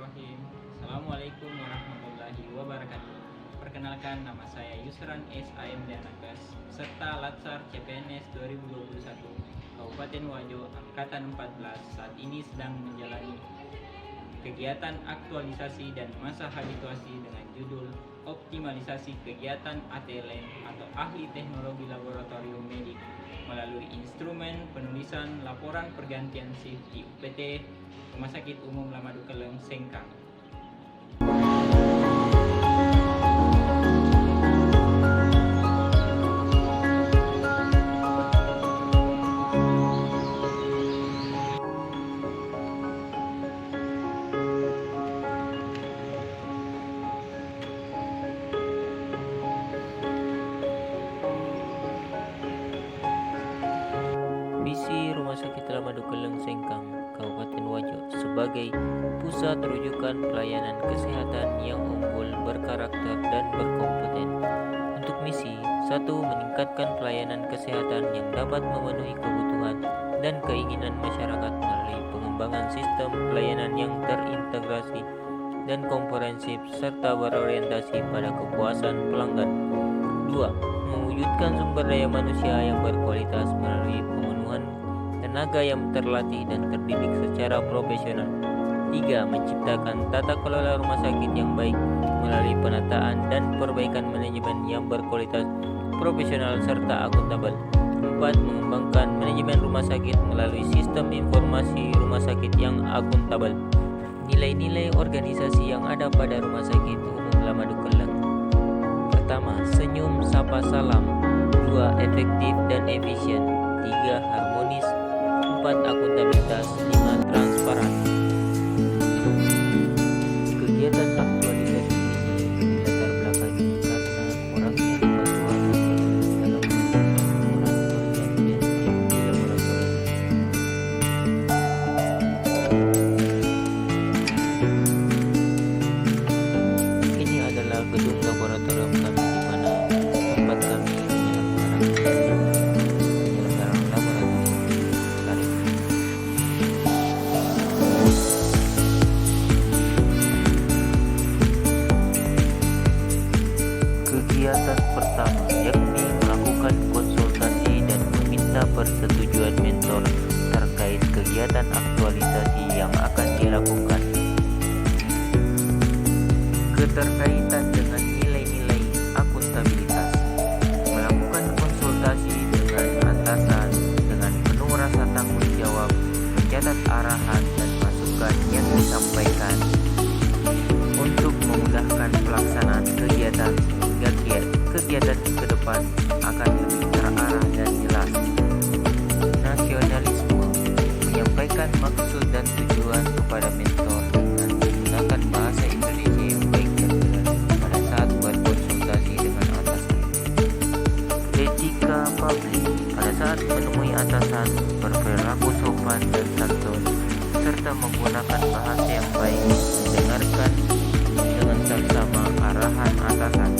Bismillahirrahmanirrahim. Assalamualaikum warahmatullahi wabarakatuh. Perkenalkan, nama saya Yusran S.A.M. Danakas, serta Latsar CPNS 2021 Kabupaten Wajo Angkatan 14 saat ini sedang menjalani kegiatan aktualisasi dan masa habituasi dengan judul optimalisasi kegiatan ATLM atau Ahli Teknologi Laboratorium Medik melalui instrumen penulisan laporan pergantian shift di UPT Rumah Sakit Umum Lamadukeleng Sengkang. Misi Rumah Sakit Lamadukeleng Sengkang, Kabupaten Wajo sebagai pusat rujukan pelayanan kesehatan yang unggul, berkarakter, dan berkompeten. Untuk misi, 1. Meningkatkan pelayanan kesehatan yang dapat memenuhi kebutuhan dan keinginan masyarakat melalui pengembangan sistem pelayanan yang terintegrasi dan komprehensif serta berorientasi pada kepuasan pelanggan. 2. Mewujudkan sumber daya manusia yang berkualitas melalui pemenuhan tenaga yang terlatih dan terdidik secara profesional. 3. Menciptakan tata kelola rumah sakit yang baik melalui penataan dan perbaikan manajemen yang berkualitas, profesional, serta akuntabel. 4. Mengembangkan manajemen rumah sakit melalui sistem informasi rumah sakit yang akuntabel. Nilai-nilai organisasi yang ada pada Rumah Sakit Umum Lamadukeleng. Pertama, senyum, sapa, salam. 2. Efektif dan efisien. 3. Harmonis. 4. Akuntabilitas. 5. Transparan. Kegiatan aktualisasi ini dilatar belakangi karena orangnya kepatuhan dalam laporan pergantian shift di laboratorium. Ini adalah gedung laboratorium kami di mana tempat kami menyelenggarakan laboratorium tarif. Kegiatan pertama yakni melakukan konsultasi dan meminta persetujuan mentor terkait kegiatan aktualisasi yang akan dilakukan. Keterkaitan dengan nilai-nilai akuntabilitas, melakukan konsultasi dengan atasan dengan penuh rasa tanggung jawab, mencatat arahan dan masukan yang disampaikan untuk memudahkan pelaksanaan kegiatan sehingga kegiatan ke depan akan lebih terarah dan jelas. Nasionalisme, menyampaikan maksud dan tujuan kepada mentor dengan menggunakan bahasa Indonesia yang baik dan jelas pada saat berkonsultasi dengan atasan. Etika publik, pada saat menemui atasan berperilaku sopan dan santun serta menggunakan bahasa yang baik, mendengarkan dengan seksama arahan atasan.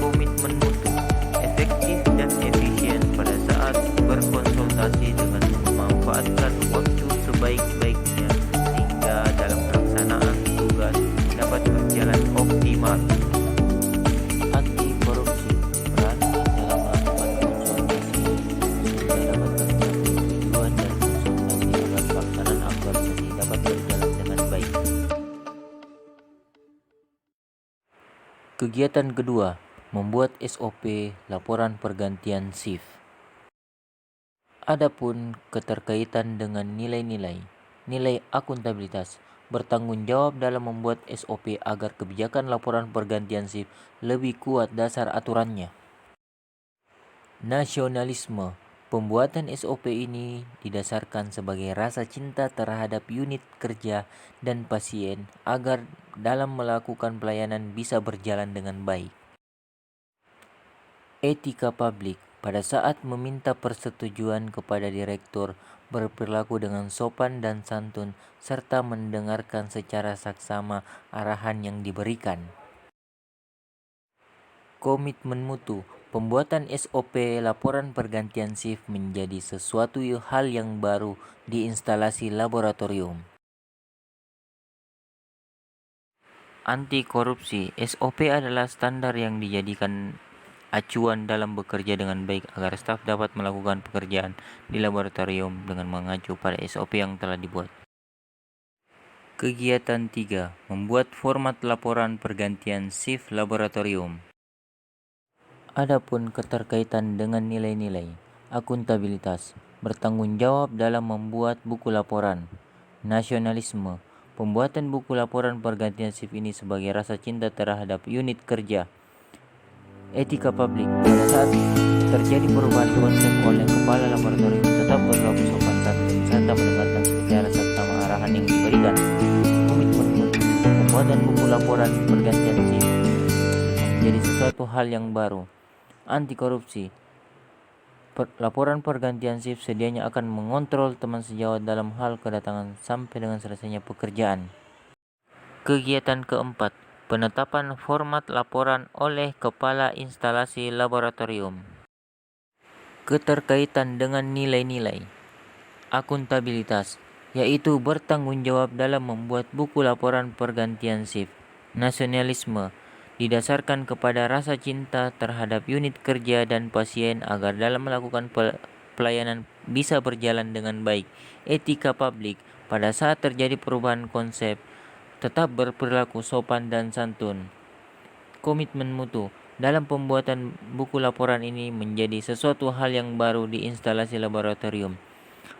Komitmen mutu, efektif dan efisien pada saat berkonsultasi dengan memanfaatkan waktu sebaik-baiknya sehingga dalam pelaksanaan tugas dapat berjalan optimal. Anti korupsi, berani dalam melakukan konsultasi sehingga dapat tercapai tujuan dan konsultasi agar pelaksanaan aktualisasi dapat berjalan dengan baik. Kegiatan kedua, membuat SOP laporan pergantian shift. Adapun keterkaitan dengan nilai akuntabilitas, bertanggung jawab dalam membuat SOP agar kebijakan laporan pergantian shift lebih kuat dasar aturannya. Nasionalisme, pembuatan SOP ini didasarkan sebagai rasa cinta terhadap unit kerja dan pasien agar dalam melakukan pelayanan bisa berjalan dengan baik. Etika publik, pada saat meminta persetujuan kepada direktur, berperilaku dengan sopan dan santun serta mendengarkan secara saksama arahan yang diberikan. Komitmen mutu, pembuatan SOP laporan pergantian shift menjadi sesuatu hal yang baru di instalasi laboratorium. Anti korupsi. SOP adalah standar yang dijadikan acuan dalam bekerja dengan baik agar staf dapat melakukan pekerjaan di laboratorium dengan mengacu pada SOP yang telah dibuat. Kegiatan 3. Membuat format laporan pergantian shift laboratorium. Adapun keterkaitan dengan nilai-nilai, akuntabilitas, bertanggung jawab dalam membuat buku laporan, nasionalisme, pembuatan buku laporan pergantian shift ini sebagai rasa cinta terhadap unit kerja, etika publik, pada saat terjadi perubahan konsep oleh kepala laboratorium tetap berlaku sopan santun serta mendengarkan secara serta arahan yang diberikan. Komitmen mutu, pembuatan buku laporan pergantian shift menjadi sesuatu hal yang baru. Anti korupsi. Laporan pergantian shift sedianya akan mengontrol teman sejawat dalam hal kedatangan sampai dengan selesainya pekerjaan. Kegiatan keempat, penetapan format laporan oleh kepala instalasi laboratorium. Keterkaitan dengan nilai-nilai, akuntabilitas, yaitu bertanggung jawab dalam membuat buku laporan pergantian shift, nasionalisme, didasarkan kepada rasa cinta terhadap unit kerja dan pasien agar dalam melakukan pelayanan bisa berjalan dengan baik. Etika publik, pada saat terjadi perubahan konsep, tetap berperilaku sopan dan santun. Komitmen mutu, dalam pembuatan buku laporan ini menjadi sesuatu hal yang baru di instalasi laboratorium.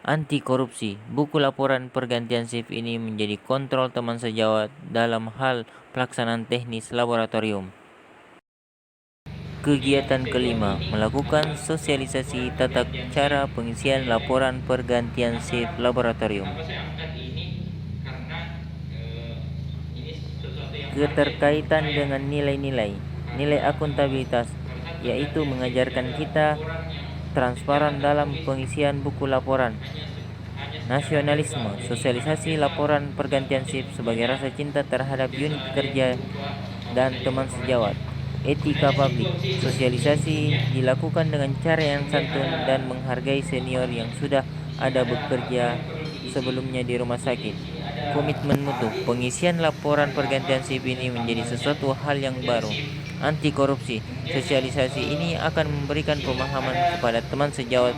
Anti korupsi, buku laporan pergantian shift ini menjadi kontrol teman sejawat dalam hal pelaksanaan teknis laboratorium. Kegiatan kelima, melakukan sosialisasi tata cara pengisian laporan pergantian shift laboratorium. Keterkaitan dengan nilai-nilai, nilai akuntabilitas, yaitu mengajarkan kita transparan dalam pengisian buku laporan. Nasionalisme, sosialisasi laporan pergantian shift sebagai rasa cinta terhadap unit kerja dan teman sejawat. Etika publik, sosialisasi dilakukan dengan cara yang santun dan menghargai senior yang sudah ada bekerja sebelumnya di rumah sakit. Komitmen mutu, pengisian laporan pergantian shift ini menjadi sesuatu hal yang baru. Anti korupsi, sosialisasi ini akan memberikan pemahaman kepada teman sejawat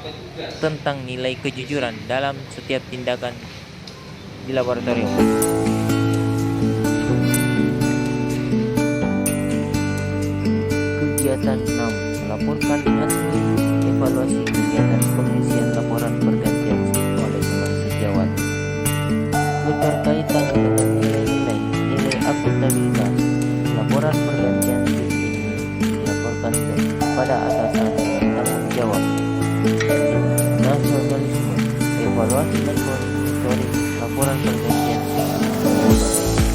tentang nilai kejujuran dalam setiap tindakan di laboratorium. Kegiatan 6. Melaporkan hasil evaluasi kegiatan pengisian laporan pergantian shift oleh teman sejawat. Keterkaitan dengan nilai-nilai, nilai akuntabilitas, laporan pergantian shift ini dilaporkan kepada atasan yang tanggung jawab. Nasionalisme, evaluasi dan monitoring laporan pergantian shift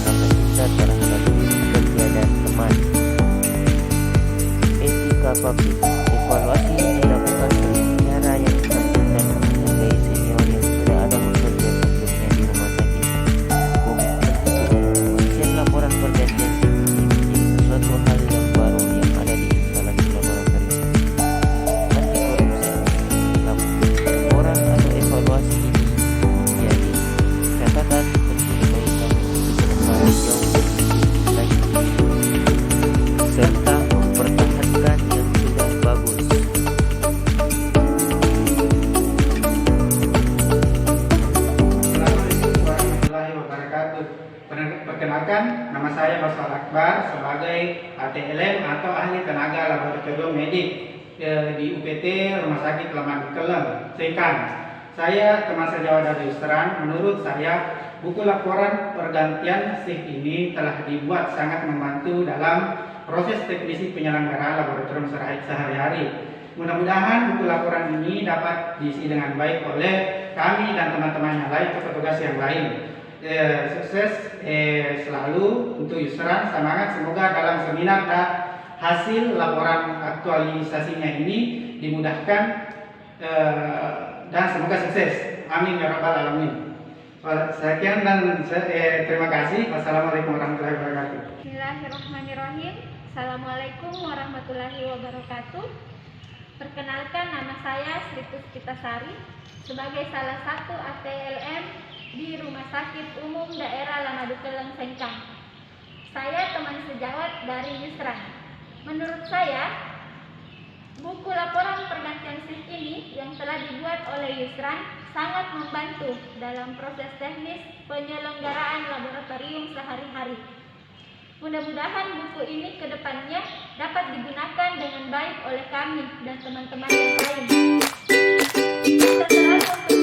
rasa cinta terhadap kerja dan teman. Etika publik, evaluasi dilakukan dengan cara yang santun dan menghargai senior yang sudah ada bekerja sebelumnya di rumah sakit. Komitmen pengisian laporan pergantian shift ini menjadi sesuatu hal yang baru yang ada di instalasi laboratorium. Anti korupsi, laporan atau evaluasi ini menjadi catatan penting bagi kami untuk berkembang jauh lagi serta mempertahankan yang sudah bagus. Assalamualaikum warahmatullahi wabarakatuh. Perkenalkan, nama saya Baswal Akbar sebagai ATLM atau ahli tenaga laboratorium medik di UPT Rumah Sakit Lemadu Keleng, Sengkang. Saya teman sejawat dari Yusran. Menurut saya, buku laporan pergantian shift ini telah dibuat sangat membantu dalam proses teknisi penyelenggaraan laboratorium sehari-hari. Mudah-mudahan buku laporan ini dapat diisi dengan baik oleh kami dan teman-teman yang lain atau petugas yang lain. Sukses selalu untuk Yusran. Semangat, semoga dalam seminar dan hasil laporan aktualisasinya ini dimudahkan dan semoga sukses. Amin ya rabbal alamin. Sekian dan terima kasih. Wassalamualaikum warahmatullahi wabarakatuh. Bismillahirrahmanirrahim. Assalamualaikum warahmatullahi wabarakatuh. Perkenalkan, nama saya Sri Puspitasari sebagai salah satu ATLM di Rumah Sakit Umum Daerah Lemadu Keleng, Sengkang. Saya teman sejawat dari Yusran. Menurut saya, buku laporan pergantian shift ini yang telah dibuat oleh Yusran sangat membantu dalam proses teknis penyelenggaraan laboratorium sehari-hari. Mudah-mudahan buku ini ke depannya dapat digunakan dengan baik oleh kami dan teman-teman yang lain. Setelah